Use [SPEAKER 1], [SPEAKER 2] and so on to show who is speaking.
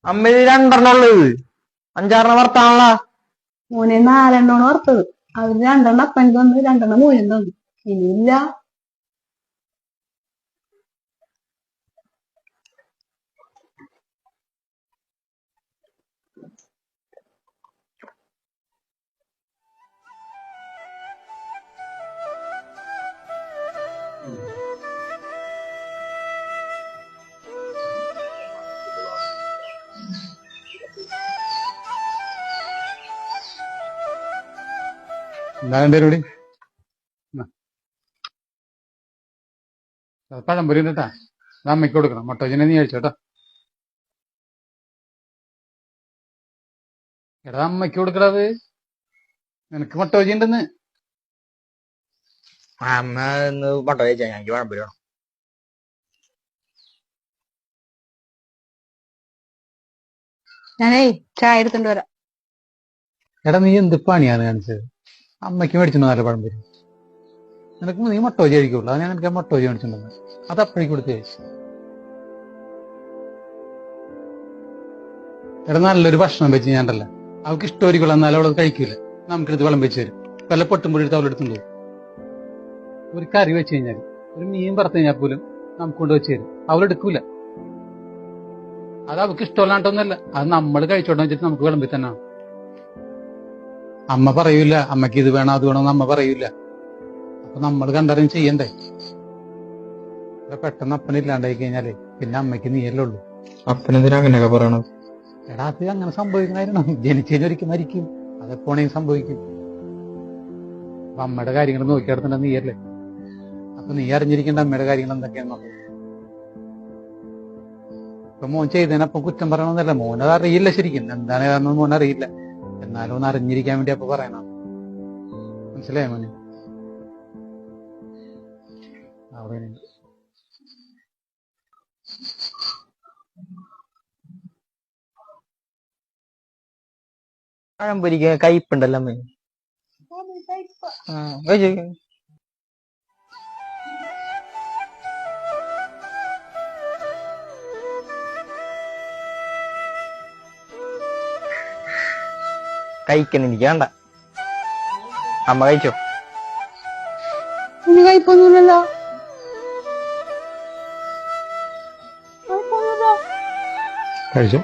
[SPEAKER 1] അമ്മ രണ്ടെണ്ണം ഉള്ളത്, 5-6 വർത്താണല്ല.
[SPEAKER 2] മോനെ 4 വറുത്തത്. അവര് 2 അപ്പൻ തന്നു, 2 മൂല്യം തന്നു. ഇനിയില്ല.
[SPEAKER 3] എന്താ പരിപാടി? പഴംപൊരി കേട്ടാ, അത് അമ്മയ്ക്ക് കൊടുക്കണം. മൊട്ടോജിനെ നീ കഴിച്ചോട്ടോ. എടാ അമ്മയ്ക്ക് കൊടുക്കണത്, നിനക്ക് മൊട്ടോജി ഉണ്ടെന്ന്.
[SPEAKER 1] അമ്മ ഇന്ന് മുട്ട കഴിച്ചാ, ഞങ്ങൾക്ക് പഴംപൊരി വേണം.
[SPEAKER 2] ഞാനേ ചായ എടുത്തോണ്ട് വരാം.
[SPEAKER 3] എടാ നീ എന്ത് പണിയാണ് കാണിച്ചത്? അമ്മയ്ക്ക് മേടിച്ചിട്ടുണ്ടോ നല്ല പഴംപൊരി? നിനക്ക് നീ മൊട്ടോജി കഴിക്കുള്ളൂ, അത് ഞാൻ നിനക്ക് മൊട്ടോജി മേടിച്ചിട്ടുണ്ടെന്ന്. അത് അപ്പഴേക്ക് കൊടുത്തേ. എടാ നല്ലൊരു ഭക്ഷണം വെച്ച് ഞാനല്ല, അവൾക്ക് ഇഷ്ടമായിരിക്കുള്ളൂ, എന്നാലും അവളത് കഴിക്കൂല. നമുക്കെടുത്ത് വെള്ളം വെച്ച് തരും. വല്ല പൊട്ടുമ്പോൾ എടുത്ത് അവളെടുത്തുണ്ട് പോകും. ഒരു കറി വെച്ച് കഴിഞ്ഞാൽ, ഒരു മീൻ പറത്ത് കഴിഞ്ഞാൽ പോലും നമുക്ക് കൊണ്ട് വെച്ച് തരും. അവളെടുക്കൂല. അത് അവൾക്ക് ഇഷ്ടമല്ലാണ്ടൊന്നല്ല, അത് നമ്മൾ കഴിച്ചോട്ടെ വെച്ചിട്ട് നമുക്ക് വിളമ്പി തന്നെ. അമ്മ പറയൂല അമ്മയ്ക്ക് ഇത് വേണം അത് വേണമെന്ന് അമ്മ പറയൂല. അപ്പൊ നമ്മൾ കണ്ടറിഞ്ഞ് ചെയ്യണ്ടേ? പെട്ടെന്ന് അപ്പനില്ലാണ്ടായി കഴിഞ്ഞാലേ പിന്നെ അമ്മയ്ക്ക് നീയല്ലേ ഉള്ളൂ.
[SPEAKER 1] അപ്പനെന്തിനാ അങ്ങനെയൊക്കെ പറയണത്?
[SPEAKER 3] എടാ അത് അങ്ങനെ സംഭവിക്കണായിരുന്നു. ജനിച്ചു കഴിഞ്ഞ ഒരിക്കൽ മരിക്കും, അതെപ്പോണെങ്കിലും സംഭവിക്കും. അപ്പൊ അമ്മയുടെ കാര്യങ്ങൾ നോക്കി നടത്തേണ്ട നീയല്ലേ. അപ്പൊ നീ അറിഞ്ഞിരിക്കേണ്ട അമ്മയുടെ കാര്യങ്ങൾ എന്തൊക്കെയാണെന്നുള്ളത്. ഇപ്പൊ മോൻ ചെയ്തതിനപ്പം കുറ്റം പറയണമെന്നല്ല, മോനത് അറിയില്ല ശരിക്കും എന്താണ് കാരണം, മോൻ അറിയില്ല. എന്നാലും ഒന്ന് അറിഞ്ഞിരിക്കാൻ വേണ്ടി അപ്പൊ പറയണം. മനസ്സിലായോ മോനെ? അവിടെ
[SPEAKER 1] പഴംപൊരിക്ക് കയ്പുണ്ടല്ലോ അമ്മ. കഴിച്ചു. കഴിക്കണം, എനിക്ക് വേണ്ട. അമ്മ കഴിച്ചോ?
[SPEAKER 2] ഇനി കഴിപ്പൊന്നുമില്ലല്ലോ.
[SPEAKER 3] കഴിച്ചോ?